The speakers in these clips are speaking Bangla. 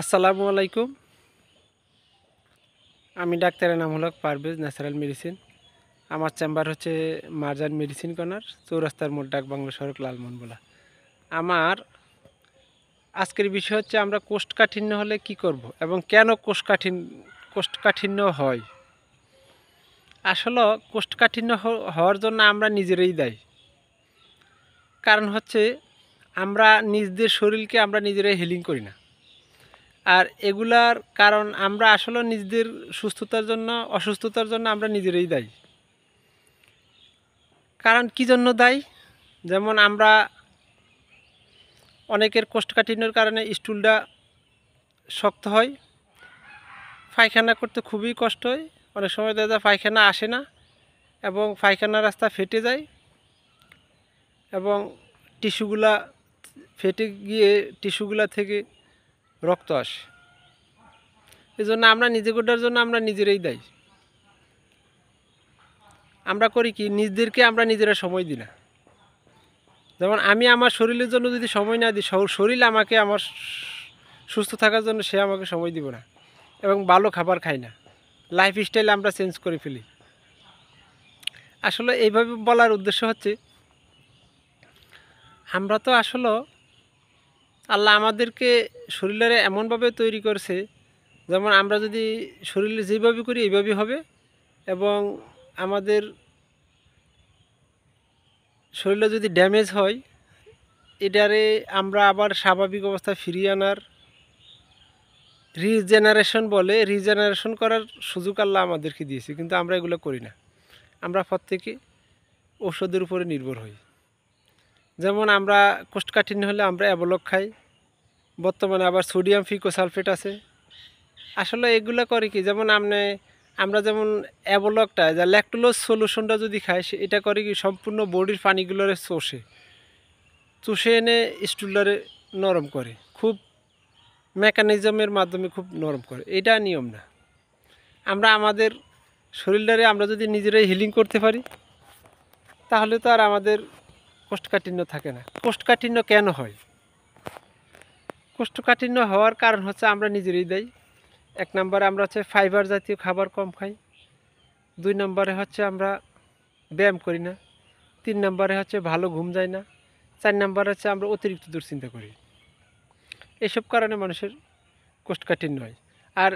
আসসালামু আলাইকুম। আমি ডাক্তারের নাম হলো পারভেজ ন্যাচারাল মেডিসিন। আমার চেম্বার হচ্ছে মারজান মেডিসিন কর্নার, চৌরাস্তার মোড়, ডাক বাংলো সড়ক, লালমোহনগোলা। আমার আজকের বিষয় হচ্ছে আমরা কোষ্ঠকাঠিন্য হলে কি করব এবং কেন কোষ্ঠকাঠিন্য হয়। আসলে কোষ্ঠকাঠিন্য হওয়ার জন্য আমরা নিজেরাই দায়ী। কারণ হচ্ছে আমরা নিজেদের শরীরকে আমরা নিজেরাই হিলিং করি না। আর এগুলার কারণ আমরা আসলে নিজেদের সুস্থতার জন্য অসুস্থতার জন্য আমরা নিজেরাই দায়ী। কারণ কী জন্য দায়ী? যেমন আমরা অনেকের কোষ্ঠকাঠিন্যর কারণে স্টুলটা শক্ত হয়, পায়খানা করতে খুবই কষ্ট হয়, অনেক সময় দেখা যায় পায়খানা আসে না এবং পায়খানার রাস্তা ফেটে যায় এবং টিস্যুগুলা ফেটে গিয়ে টিস্যুগুলা থেকে রক্ত আসে। এই জন্য আমরা নিজেদের জন্য আমরা নিজেরাই দায়ী। আমরা করি কি, নিজেদেরকে আমরা নিজেরা সময় দিই না। যেমন আমি আমার শরীরের জন্য যদি সময় না দিই, শরীর আমাকে আমার সুস্থ থাকার জন্য সে আমাকে সময় দিব না এবং ভালো খাবার খাই না। লাইফস্টাইল আমরা চেঞ্জ করে ফেলি। আসলে এইভাবে বলার উদ্দেশ্য হচ্ছে আমরা তো আসলে আল্লাহ আমাদেরকে শরীরে এমনভাবে তৈরি করছে, যেমন আমরা যদি শরীরে যেভাবে করি এইভাবেই হবে এবং আমাদের শরীরে যদি ড্যামেজ হয় এটারে আমরা আবার স্বাভাবিক অবস্থায় ফিরিয়ে আনার রিজেনারেশন করার সুযোগ আল্লাহ আমাদেরকে দিয়েছে, কিন্তু আমরা এগুলো করি না। আমরা প্রত্যেকে ঔষধের উপরে নির্ভর হই। যেমন আমরা কোষ্ঠকাঠিন্য হলে আমরা অ্যাবলক খাই, বর্তমানে আবার সোডিয়াম ফিকোসালফেট আছে। আসলে এগুলো করে কি, যেমন আমরা যেমন অ্যাবলকটা যা ল্যাকটোলোজ সলিউশনটা যদি খাই, এটা করে কি সম্পূর্ণ বডির পানিগুলোরে চুষে এনে স্টুলারে নরম করে, খুব মেকানিজমের মাধ্যমে খুব নরম করে। এটা নিয়ম না। আমরা আমাদের শরীরটারে আমরা যদি নিজেরাই হিলিং করতে পারি তাহলে তো আর আমাদের কোষ্ঠকাঠিন্য থাকে না। কোষ্ঠকাঠিন্য কেন হয়? কোষ্ঠকাঠিন্য হওয়ার কারণ হচ্ছে আমরা নিজেরাই দায়ী। 1 নম্বরে আমরা হচ্ছে ফাইবার জাতীয় খাবার কম খাই। 2 নম্বরে হচ্ছে আমরা ব্যায়াম করি না। 3 নম্বরে হচ্ছে ভালো ঘুম যায় না। 4 নম্বরে হচ্ছে আমরা অতিরিক্ত দুশ্চিন্তা করি। এসব কারণে মানুষের কোষ্ঠকাঠিন্য হয়। আর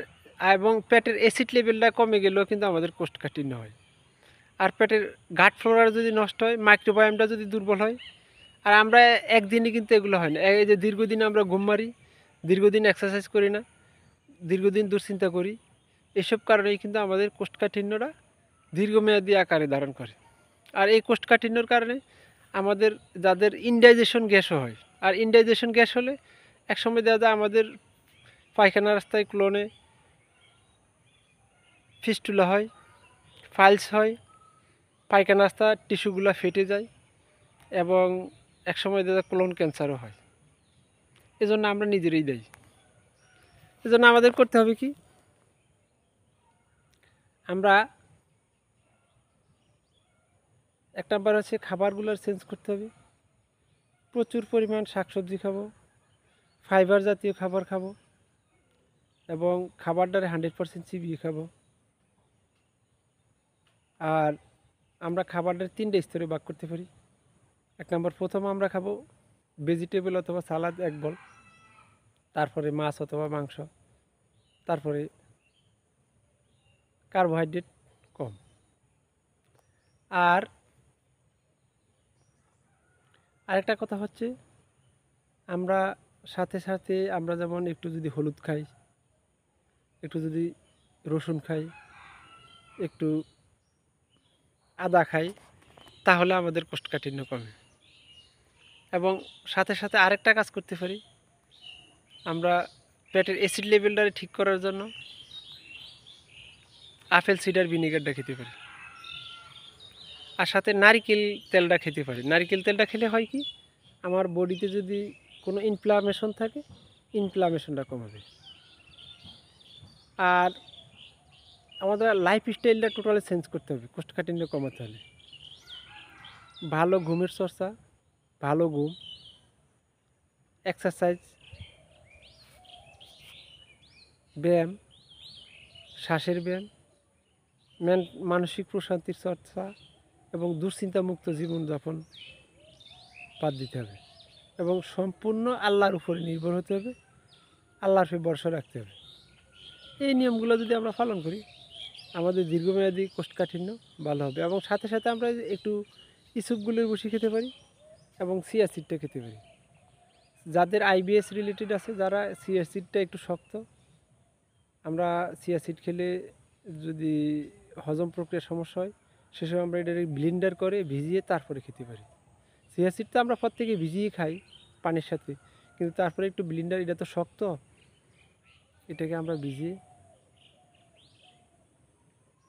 এবং পেটের অ্যাসিড লেভেলটা কমে গেলেও কিন্তু আমাদের কোষ্ঠকাঠিন্য হয়। আর পেটের গাট ফ্লোরা যদি নষ্ট হয়, মাইক্রোবায়োমটা যদি দুর্বল হয়, আর আমরা একদিনে কিন্তু এগুলো হয় না। এই যে দীর্ঘদিন আমরা ঘুম মারি, দীর্ঘদিন এক্সারসাইজ করি না, দীর্ঘদিন দুশ্চিন্তা করি, এসব কারণেই কিন্তু আমাদের কোষ্ঠকাঠিন্যটা দীর্ঘমেয়াদী আকারে ধারণ করে। আর এই কোষ্ঠকাঠিন্যর কারণে আমাদের যাদের ইনডাইজেশন গ্যাসও হয়। আর ইনডাইজেশন গ্যাস হলে একসময় দেখা যায় আমাদের পায়খানা রাস্তায় ক্লোনে ফিস্টুলা হয়, ফাইলস হয়, পায়খানা রাস্তা টিস্যুগুলো ফেটে যায় এবং একসময় দেখা যায় কোলন ক্যান্সারও হয়। এজন্য আমরা নিজেরাই দায়ী। এজন্য আমাদের করতে হবে কি, আমরা 1 নাম্বার হচ্ছে খাবারগুলোর চেঞ্জ করতে হবে। প্রচুর পরিমাণ শাকসবজি খাবো, ফাইবার জাতীয় খাবার খাবো এবং খাবারটারে 100% চিবিয়ে খাবো। আর আমরা খাবারটার 3টে স্তরে ভাগ করতে পারি। 1 নম্বর, প্রথম আমরা খাবো ভেজিটেবল অথবা সালাদ 1 বল, তারপরে মাছ অথবা মাংস, তারপরে কার্বোহাইড্রেট কম। আর আরেকটা কথা হচ্ছে, আমরা সাথে সাথে আমরা যেমন একটু যদি হলুদ খাই, একটু যদি রসুন খাই, একটু আদা খাই, তাহলে আমাদের কোষ্ঠকাঠিন্য কমে। এবং সাথে সাথে আরেকটা কাজ করতে পারি, আমরা পেটের অ্যাসিড লেভেলটা ঠিক করার জন্য আপেল সিডার ভিনেগারটা খেতে পারি। আর সাথে নারিকেল তেলটা খেতে পারি। নারিকেল তেলটা খেলে হয় কি, আমার বডিতে যদি কোনো ইনফ্লামেশন থাকে, ইনফ্লামেশনটা কমাবে। আর আমাদের লাইফস্টাইলটা টোটালি চেঞ্জ করতে হবে কোষ্ঠকাঠিন্য কমাতে হলে। ভালো ঘুমের চর্চা, ভালো ঘুম, এক্সারসাইজ, ব্যায়াম, শ্বাসের ব্যায়াম, মানসিক প্রশান্তির চর্চা এবং দুশ্চিন্তামুক্ত জীবনযাপন বাদ দিতে হবে এবং সম্পূর্ণ আল্লাহর উপরে নির্ভর হতে হবে, আল্লাহর উপরে ভরসা রাখতে হবে। এই নিয়মগুলো যদি আমরা পালন করি আমাদের দীর্ঘমেয়াদী কোষ্ঠকাঠিন্য ভালো হবে এবং সাথে সাথে আমরা একটু ইসুপগুলোর বসি খেতে পারি এবং চিয়া সিডটা খেতে পারি। যাদের আইবিএস রিলেটেড আছে, যারা চিয়া সিডটা একটু শক্ত, আমরা চিয়া সিড খেলে যদি হজম প্রক্রিয়ার সমস্যা হয় সেসব আমরা এটা ব্লেন্ডার করে ভিজিয়ে তারপরে খেতে পারি। চিয়া সিড তো আমরা প্রত্যেকে ভিজিয়ে খাই পানির সাথে, কিন্তু তারপরে একটু ব্লেন্ডার, এটা তো শক্ত, এটাকে আমরা ভিজিয়ে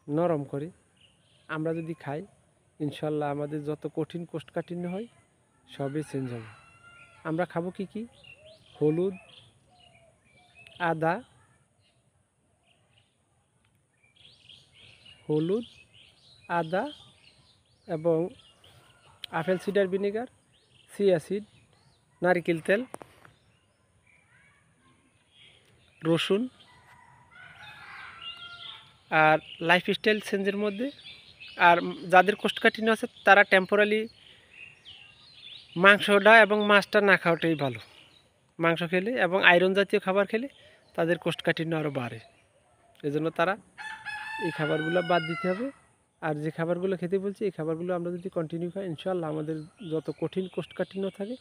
নরম করে আমরা যদি খাই ইনশাল্লাহ আমাদের যত কঠিন কোষ্ঠকাঠিন্য হয় সবই চেঞ্জ হবে। আমরা খাবো কি কি? হলুদ, আদা, এবং apple cider vinegar, chia seed, নারকেল তেল, রসুন। আর লাইফস্টাইল চেঞ্জের মধ্যে আর যাদের কোষ্ঠকাঠিন্য আছে তারা টেম্পোরারি মাংসটা এবং মাছটা না খাওয়াটাই ভালো। মাংস খেলে এবং আয়রন জাতীয় খাবার খেলে তাদের কোষ্ঠকাঠিন্য আরও বাড়ে, এজন্য তারা এই খাবারগুলো বাদ দিতে হবে। আর যে খাবারগুলো খেতে বলছি এই খাবারগুলো আমরা যদি কন্টিনিউ খাই ইনশাল্লাহ আমাদের যত কঠিন কোষ্ঠকাঠিন্য থাকে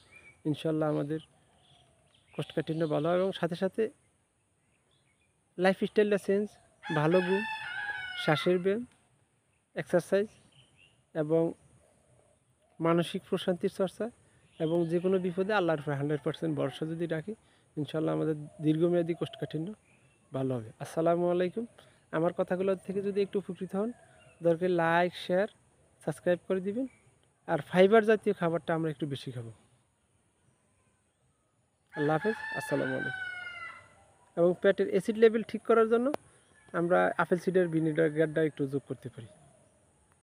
ইনশাল্লাহ আমাদের কোষ্ঠকাঠিন্য ভালো হয় এবং সাথে সাথে লাইফস্টাইলটা চেঞ্জ, ভালো ঘুম, শ্বাসের ব্যায়াম, এক্সারসাইজ এবং মানসিক প্রশান্তির চর্চা এবং যে কোনো বিপদে আল্লাহর উপরে 100% ভরসা যদি রাখি ইনশাল্লাহ আমাদের দীর্ঘমেয়াদী কোষ্ঠকাঠিন্য ভালো হবে। আসসালামু আলাইকুম। আমার কথাগুলো থেকে যদি একটু উপকৃত হন দরকার লাইক, শেয়ার, সাবস্ক্রাইব করে দিবেন। আর ফাইবার জাতীয় খাবারটা আমরা একটু বেশি খাবো। আল্লাহ হাফেজ, আসসালামু আলাইকুম। এবং পেটের অ্যাসিড লেভেল ঠিক করার জন্য আমরা আপেল সিডার ভিনেগারটা একটু যোগ করতে পারি।